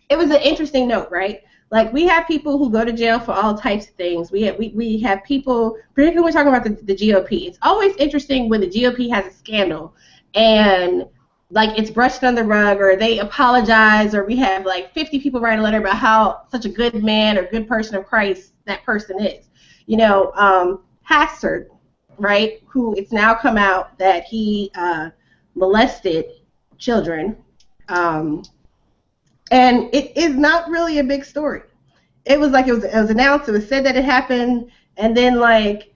it was an interesting note, right? Like, we have people who go to jail for all types of things. We have people, particularly when we're talking about the GOP. It's always interesting when the GOP has a scandal and like it's brushed under the rug, or they apologize, or we have like 50 people write a letter about how such a good man or good person of Christ that person is. Hastert, right? Who it's now come out that he molested children. And it is not really a big story. It was like it was announced. It was said that it happened, and then like,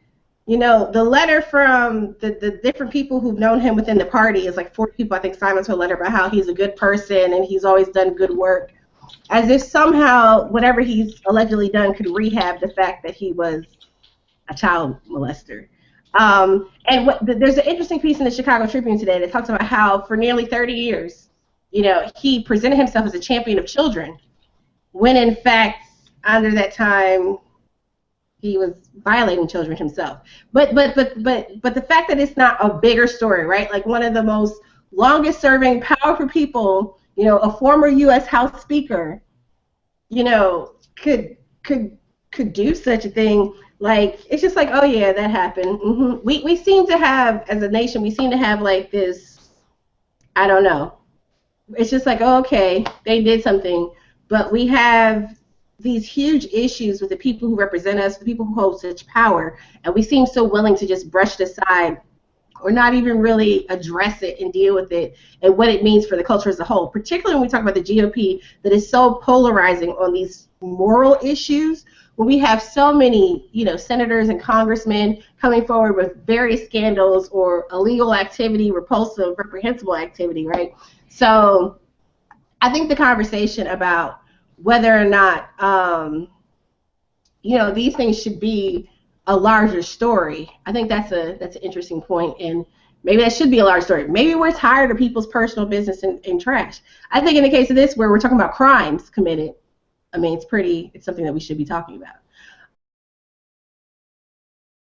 the letter from the different people who've known him within the party is like 40 people, I think, signed onto a letter about how he's a good person and he's always done good work, as if somehow whatever he's allegedly done could rehab the fact that he was a child molester. There's an interesting piece in the Chicago Tribune today that talks about how for nearly 30 years, he presented himself as a champion of children, when in fact, under that time, he was violating children himself. But the fact that it's not a bigger story, right? Like, one of the most longest-serving, powerful people, a former U.S. House Speaker, could do such a thing. Like, it's just like, oh yeah, that happened. Mm-hmm. We seem to have, as a nation, we seem to have like this, I don't know. It's just like, oh, okay, they did something, but we have these huge issues with the people who represent us, the people who hold such power, and we seem so willing to just brush it aside or not even really address it and deal with it and what it means for the culture as a whole, particularly when we talk about the GOP that is so polarizing on these moral issues, when we have so many, senators and congressmen coming forward with various scandals or illegal activity, repulsive, reprehensible activity, right? So I think the conversation about whether or not, these things should be a larger story, I think that's an interesting point, and maybe that should be a large story. Maybe we're tired of people's personal business and trash. I think in the case of this, where we're talking about crimes committed, I mean, it's something that we should be talking about.